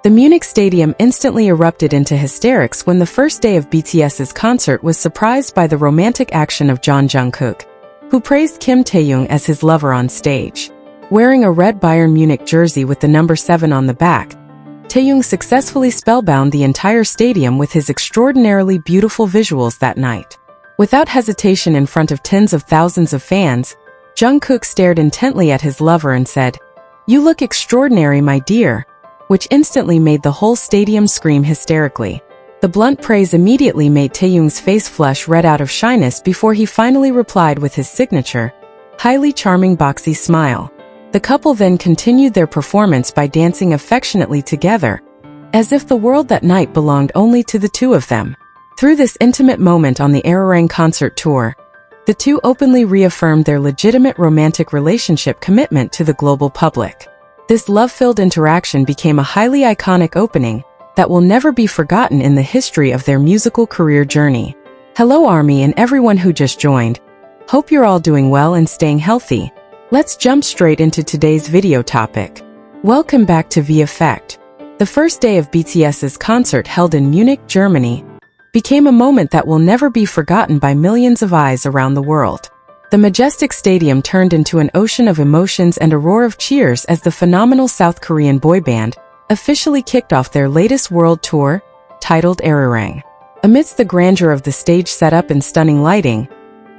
The Munich stadium instantly erupted into hysterics when the first day of BTS's concert was surprised by the romantic action of Jungkook, who praised Kim Taehyung as his lover on stage. Wearing a red Bayern Munich jersey with the number 7 on the back, Taehyung successfully spellbound the entire stadium with his extraordinarily beautiful visuals that night. Without hesitation in front of tens of thousands of fans, Jungkook stared intently at his lover and said, "You look extraordinary, my dear," which instantly made the whole stadium scream hysterically. The blunt praise immediately made Taehyung's face flush red out of shyness before he finally replied with his signature, highly charming boxy smile. The couple then continued their performance by dancing affectionately together, as if the world that night belonged only to the two of them. Through this intimate moment on the Arirang concert tour, the two openly reaffirmed their legitimate romantic relationship commitment to the global public. This love-filled interaction became a highly iconic opening that will never be forgotten in the history of their musical career journey. Hello ARMY and everyone who just joined. Hope you're all doing well and staying healthy. Let's jump straight into today's video topic. Welcome back to V Effect. The first day of BTS's concert held in Munich, Germany, became a moment that will never be forgotten by millions of eyes around the world. The majestic stadium turned into an ocean of emotions and a roar of cheers as the phenomenal South Korean boy band officially kicked off their latest world tour, titled Arirang. Amidst the grandeur of the stage setup and stunning lighting,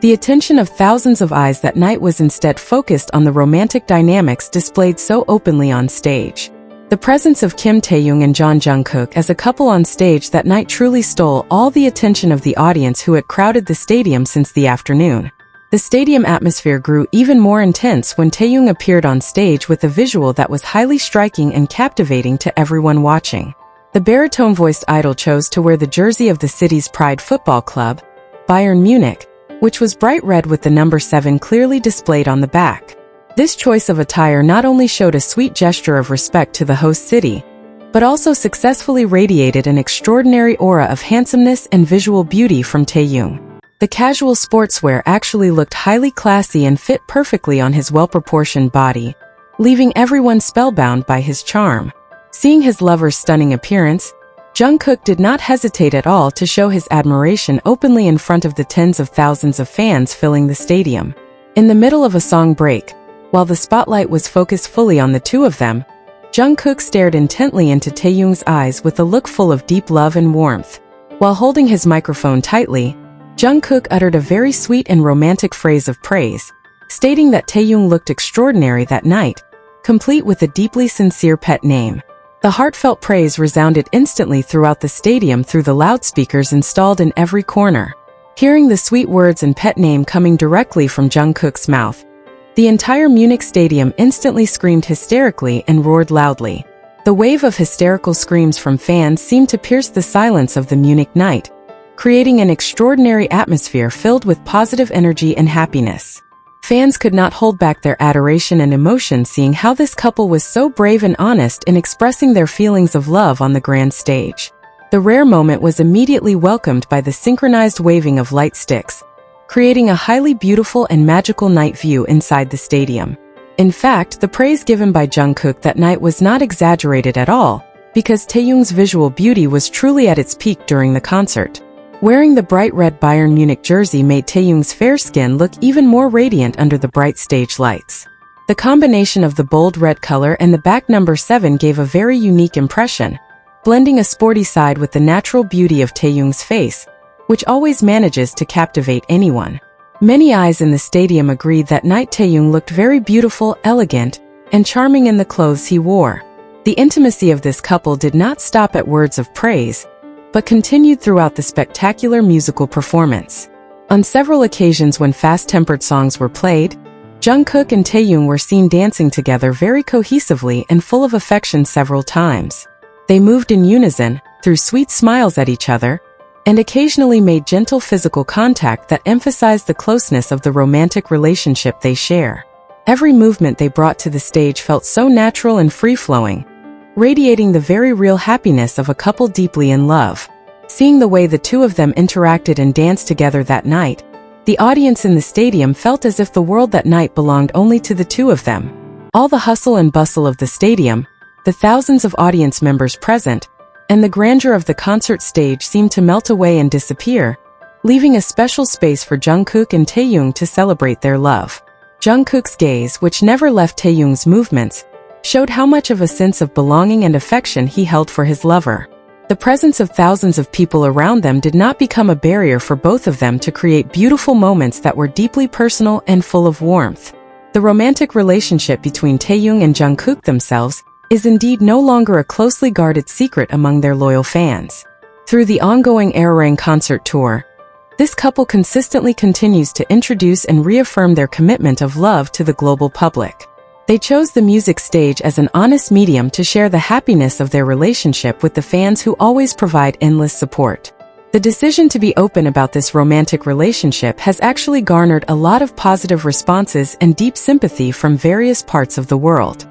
the attention of thousands of eyes that night was instead focused on the romantic dynamics displayed so openly on stage. The presence of Kim Taehyung and Jungkook as a couple on stage that night truly stole all the attention of the audience who had crowded the stadium since the afternoon. The stadium atmosphere grew even more intense when Taehyung appeared on stage with a visual that was highly striking and captivating to everyone watching. The baritone-voiced idol chose to wear the jersey of the city's pride football club, Bayern Munich, which was bright red with the number 7 clearly displayed on the back. This choice of attire not only showed a sweet gesture of respect to the host city, but also successfully radiated an extraordinary aura of handsomeness and visual beauty from Taehyung. The casual sportswear actually looked highly classy and fit perfectly on his well-proportioned body, leaving everyone spellbound by his charm. Seeing his lover's stunning appearance, Jungkook did not hesitate at all to show his admiration openly in front of the tens of thousands of fans filling the stadium. In the middle of a song break, while the spotlight was focused fully on the two of them, Jungkook stared intently into Taehyung's eyes with a look full of deep love and warmth. While holding his microphone tightly, Jungkook uttered a very sweet and romantic phrase of praise, stating that Taehyung looked extraordinary that night, complete with a deeply sincere pet name. The heartfelt praise resounded instantly throughout the stadium through the loudspeakers installed in every corner. Hearing the sweet words and pet name coming directly from Jungkook's mouth, the entire Munich stadium instantly screamed hysterically and roared loudly. The wave of hysterical screams from fans seemed to pierce the silence of the Munich night, creating an extraordinary atmosphere filled with positive energy and happiness. Fans could not hold back their adoration and emotion seeing how this couple was so brave and honest in expressing their feelings of love on the grand stage. The rare moment was immediately welcomed by the synchronized waving of light sticks, creating a highly beautiful and magical night view inside the stadium. In fact, the praise given by Jungkook that night was not exaggerated at all, because Taehyung's visual beauty was truly at its peak during the concert. Wearing the bright red Bayern Munich jersey made Taehyung's fair skin look even more radiant under the bright stage lights. The combination of the bold red color and the back number 7 gave a very unique impression, blending a sporty side with the natural beauty of Taehyung's face, which always manages to captivate anyone. Many eyes in the stadium agreed that night Taehyung looked very beautiful, elegant, and charming in the clothes he wore. The intimacy of this couple did not stop at words of praise, but continued throughout the spectacular musical performance. On several occasions when fast-tempered songs were played, Jungkook and Taehyung were seen dancing together very cohesively and full of affection several times. They moved in unison, threw sweet smiles at each other, and occasionally made gentle physical contact that emphasized the closeness of the romantic relationship they share. Every movement they brought to the stage felt so natural and free-flowing, radiating the very real happiness of a couple deeply in love. Seeing the way the two of them interacted and danced together that night, the audience in the stadium felt as if the world that night belonged only to the two of them. All the hustle and bustle of the stadium, the thousands of audience members present, and the grandeur of the concert stage seemed to melt away and disappear, leaving a special space for Jungkook and Taehyung to celebrate their love. Jungkook's gaze, which never left Taehyung's movements, showed how much of a sense of belonging and affection he held for his lover. The presence of thousands of people around them did not become a barrier for both of them to create beautiful moments that were deeply personal and full of warmth. The romantic relationship between Taehyung and Jungkook themselves is indeed no longer a closely guarded secret among their loyal fans. Through the ongoing Arirang concert tour, this couple consistently continues to introduce and reaffirm their commitment of love to the global public. They chose the music stage as an honest medium to share the happiness of their relationship with the fans who always provide endless support. The decision to be open about this romantic relationship has actually garnered a lot of positive responses and deep sympathy from various parts of the world.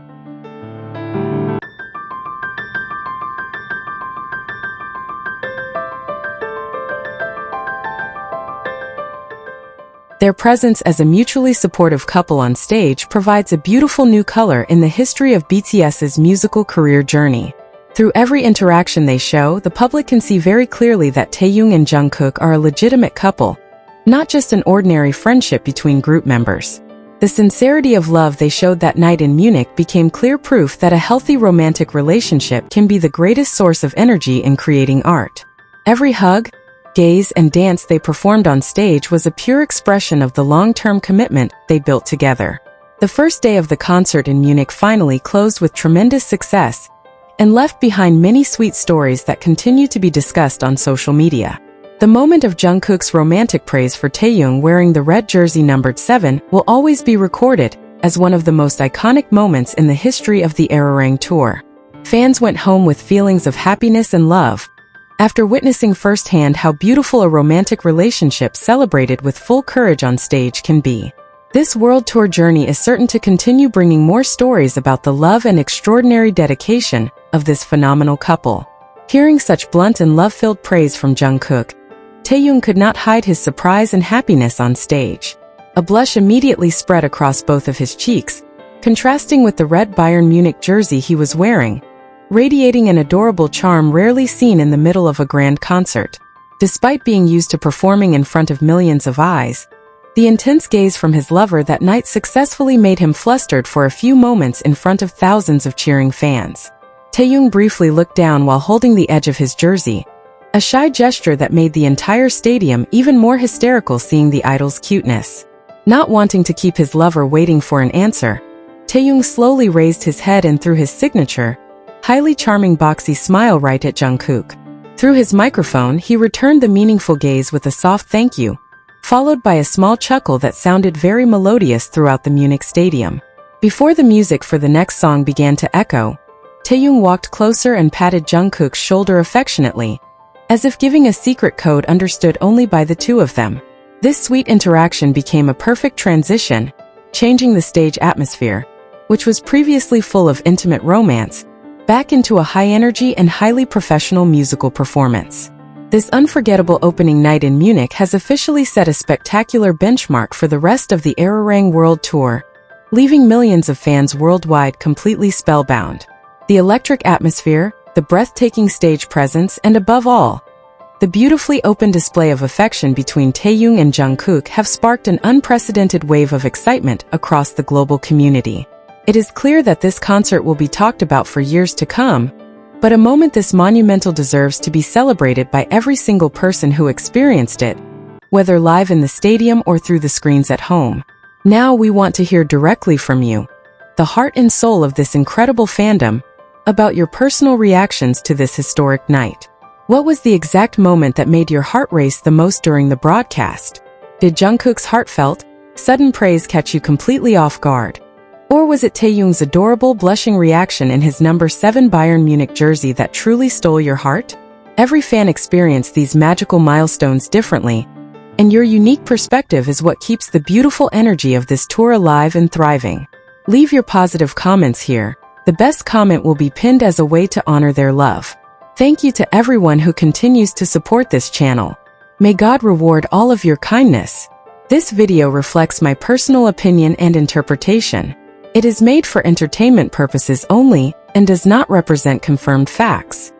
Their presence as a mutually supportive couple on stage provides a beautiful new color in the history of BTS's musical career journey. Through every interaction they show, the public can see very clearly that Taehyung and Jungkook are a legitimate couple, not just an ordinary friendship between group members. The sincerity of love they showed that night in Munich became clear proof that a healthy romantic relationship can be the greatest source of energy in creating art. Every hug, gaze, and dance they performed on stage was a pure expression of the long-term commitment they built together. The first day of the concert in Munich finally closed with tremendous success and left behind many sweet stories that continue to be discussed on social media. The moment of Jungkook's romantic praise for Taehyung wearing the red jersey numbered 7 will always be recorded as one of the most iconic moments in the history of the Arirang tour. Fans went home with feelings of happiness and love, after witnessing firsthand how beautiful a romantic relationship celebrated with full courage on stage can be. This world tour journey is certain to continue bringing more stories about the love and extraordinary dedication of this phenomenal couple. Hearing such blunt and love-filled praise from Jungkook, Taehyung could not hide his surprise and happiness on stage. A blush immediately spread across both of his cheeks, contrasting with the red Bayern Munich jersey he was wearing, radiating an adorable charm rarely seen in the middle of a grand concert. Despite being used to performing in front of millions of eyes, the intense gaze from his lover that night successfully made him flustered for a few moments in front of thousands of cheering fans. Taehyung briefly looked down while holding the edge of his jersey, a shy gesture that made the entire stadium even more hysterical seeing the idol's cuteness. Not wanting to keep his lover waiting for an answer, Taehyung slowly raised his head and threw his signature, highly charming boxy smile right at Jungkook. Through his microphone, he returned the meaningful gaze with a soft thank you, followed by a small chuckle that sounded very melodious throughout the Munich stadium. Before the music for the next song began to echo, Taehyung walked closer and patted Jungkook's shoulder affectionately, as if giving a secret code understood only by the two of them. This sweet interaction became a perfect transition, changing the stage atmosphere, which was previously full of intimate romance, back into a high-energy and highly professional musical performance. This unforgettable opening night in Munich has officially set a spectacular benchmark for the rest of the Arirang World Tour, leaving millions of fans worldwide completely spellbound. The electric atmosphere, the breathtaking stage presence, and above all, the beautifully open display of affection between Taehyung and Jungkook have sparked an unprecedented wave of excitement across the global community. It is clear that this concert will be talked about for years to come, but a moment this monumental deserves to be celebrated by every single person who experienced it, whether live in the stadium or through the screens at home. Now we want to hear directly from you, the heart and soul of this incredible fandom, about your personal reactions to this historic night. What was the exact moment that made your heart race the most during the broadcast? Did Jungkook's heartfelt, sudden praise catch you completely off guard? Or was it Taehyung's adorable blushing reaction in his number 7 Bayern Munich jersey that truly stole your heart? Every fan experienced these magical milestones differently, and your unique perspective is what keeps the beautiful energy of this tour alive and thriving. Leave your positive comments here. The best comment will be pinned as a way to honor their love. Thank you to everyone who continues to support this channel. May God reward all of your kindness. This video reflects my personal opinion and interpretation. It is made for entertainment purposes only and does not represent confirmed facts.